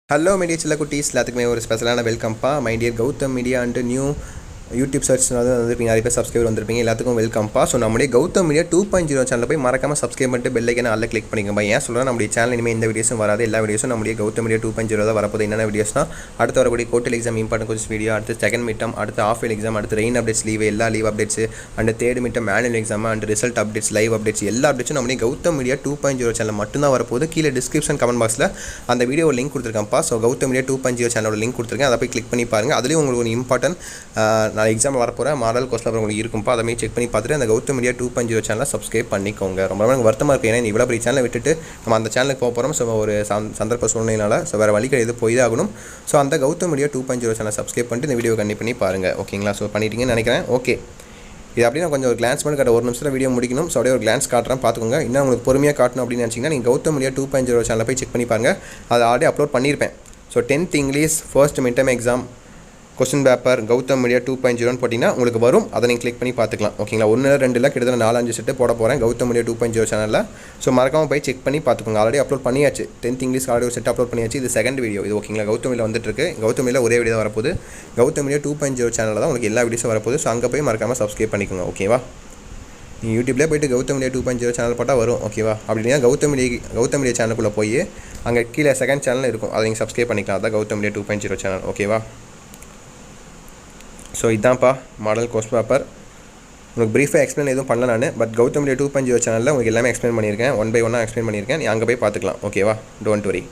Hello media chilla kutties எல்லாத்துக்குமே ஒரு ஸ்பெஷலான வெல்கம் பா my dear Gautham media and new YouTube search வந்திருப்பீங்க நிறைய பேர் சப்ஸ்கிரைபர் வந்திருப்பீங்க எல்லாத்துக்கும் வெல்கம் பா ஸோ நம்முடைய கௌதம் மீடியா 2.0 சேனலில் போய் மறக்காம சப்ஸ்கிரைப் பண்ணிட்டு பெல் ஐக்கனை அல்ல கிளிக் பண்ணிக்கோங்க ஏன் சொல்கிறேன் நம்முடைய சேனல் இனிமேல் இந்த வீடியோஸும் வராது எல்லா வீடியோஸும் நம்முடைய கௌதம் மீடியா 2.0 தான் வரப்போது என்னென்ன வீடியோஸ்னா அடுத்து வரக்கூடிய கோட்டல் எக்ஸாம் இம்பார்ட்டன் கொஸ்டின் வீடியோ அடுத்து செகண்ட் மிட்டம் அடுத்து ஆஃப் இயர் எக்ஸாம் அடுத்து ரெயின் அப்டேட்ஸ் எல்லா leave updates and third midterm annual exam and result updates live updates எல்லா அப்டேட்ஸும் நம்முடைய கௌதம் மீடியா 2.0 சேனல் மட்டும்தான் வரப்போது கீழே டிஸ்கிரிப்ஷன் கமெண்ட் பாக்ஸில் அந்த வீடியோ லிங்க் கொடுத்துருக்கேன்ப்பா ஸோ கௌதம் மீடியா 2.0 சேனலோட லிங்க் கொடுத்துருக்கேன் அதை போய் கிளிக் பண்ணி பாருங்கள் அதுலேயும் உங்களுக்கு ஒரு இம்பார்ட்டன் நான் எக்ஸாம் வரப்போகிறேன் மாடல் கோர்ஸில் அப்புறம் உங்களுக்கு இருக்கும்ப்பா அதை செக் பண்ணி பார்த்துட்டு அந்த கௌதம் மீடியா 2.0 சேனலை சப்ஸ்கிரைப் பண்ணிக்கோங்க ரொம்ப எனக்கு வருத்தமாக இருக்குது ஏன்னா இவ்வளோ பெரிய சேனலை விட்டுட்டு நம்ம அந்த சேனலுக்கு போக போகிறோம் ஸோ ஒரு சந்தர்ப்ப சூழ்நிலையினால ஸோ வேறு வழி கிடையாது போய் தான் ஆகணும் ஸோ அந்த கௌதம் மீடியா 2.0 சேனலை சப்ஸ்கிரைப் பண்ணிட்டு இந்த வீடியோ கண்டிப்பாக பண்ணி பாருங்கள் ஓகேங்களா ஸோ பண்ணிட்டீங்கன்னு நினைக்கிறேன் ஓகே இது அப்படியே கொஞ்சம் ஒரு கிளான்ஸ் பண்ணி காட்ட ஒரு நிமிஷத்தில் வீடியோ முடிக்கணும் ஸோ அப்படியே ஒரு கிளான்ஸ் காட்டுறேன் பார்த்துக்கோங்க இன்னும் உங்களுக்கு பொறுமையாக காட்டணும் அப்படின்னு நினச்சிங்கன்னா நீங்கள் கௌதம் மீடியா 2.0 சேனலை போய் செக் பண்ணி பாருங்கள் அதை ஆல்ரெடி அப்லோட் பண்ணியிருப்பேன் so 10th English first midterm exam question paper Gautham media 2.0 போட்டிங்கன்னா உங்களுக்கு வரும் அதை நீங்கள் கிளிக் பண்ணி பார்த்துக்கலாம் ஓகேங்களா 1-2 கிட்டத்தட்ட 4-5 செட்டு போட போகிறேன் கௌதம் மீடியா 2.0 சேனலில் ஸோ மறக்காமல் போய் செக் பண்ணி பார்த்துக்கோங்க ஆல்ரெடி அப்லோட் பண்ணியாச்சு 10th இங்கிலீஷ் ஆல்ரெடி ஒரு செட் அப்லோட் பண்ணியாச்சு இது செகண்ட் வீடியோ இது ஓகேங்களா கௌதம் மீடியா வந்துட்டுருக்கு கௌதம் மீடியா ஒரே வீடியோ வரப்போது கௌதம் மீடியா 2.0 சேனலில் தான் உங்களுக்கு எல்லா வீடியோஸும் வரப்போது ஸோ அங்கே போய் மறக்காமல் சப்ஸ்கிரைப் பண்ணிக்கோங்க ஓகேவா நீங்கள் யூடியூப்லேயே போய்ட்டு கௌதம் மீடியா 2.0 சேனல் போட்டால் வரும் ஓகேவா அப்படின்னா கௌதம் மீடியா சேனலுக்குள்ளே போய் அங்கே கீழே செகண்ட் சேனல் இருக்கும் அதை நீங்கள் சப்ஸ்கிரைப் பண்ணிக்கலாம் அதான் கௌதம் மீடியா 2.0 சேனல் ஓகேவா ஸோ இதான்ப்பா மாடல் கொஸ்டின் பேப்பர் உங்களுக்கு ப்ரீஃபாக எக்ஸ்பிளைன் எதுவும் பண்ணல நான் பட் கௌதம் மீடியா 2.0 சேனலில் உங்களுக்கு எல்லாமே எக்ஸ்பிளைன் பண்ணியிருக்கேன் 1 by 1 எக்ஸ்பிளைன் பண்ணியிருக்கேன் நீ அங்கே போய் பார்த்துக்கலாம் ஓகேவா டோன்ட் வரி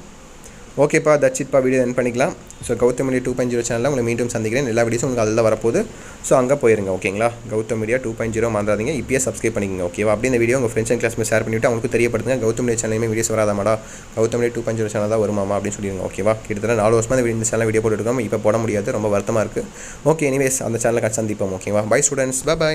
ஓகேப்பா தட்ஸ் இட்ப்பா வீடியோ என் பண்ணிக்கலாம் ஸோ கௌதம் மீடியா 2.0 சேனலில் உங்களை மீண்டும் சந்திக்கிறேன் எல்லா வீடியோஸும் உங்களுக்கு அதில் வரப்போகுது ஸோ அங்கே போயிருங்க ஓகேங்களா கௌதம் மீடியா 2.0 மறந்துடாதீங்க இப்பயே சப்ஸ்கிரைப் பண்ணிக்கங்க ஓகேவா அப்படி இந்த வீடியோ உங்கள் ஃப்ரெண்ட்ஸ் அண்ட் கிளாஸ்மே ஷேர் பண்ணிவிட்டு அவங்களுக்கு தெரியப்படுத்துங்க கௌதம் மீடியா சேனலுமே வீடியோஸ் வராதாமாடா கௌதம் மீடியா 2.0 சேனல் தான் வருமாமா அப்படின்னு சொல்லிடுங்க ஓகேவா கிட்டத்தட்ட 4 வருஷமாக இந்த சேனல் வீடியோ போட்டுருக்கோம் இப்போ போட முடியாது ரொம்ப வருத்தமாக இருக்குது ஓகே எனிவேஸ் அந்த சேனலுக்கு சந்திப்போம் ஓகேவா பை ஸ்டூடெண்ட்ஸ் பை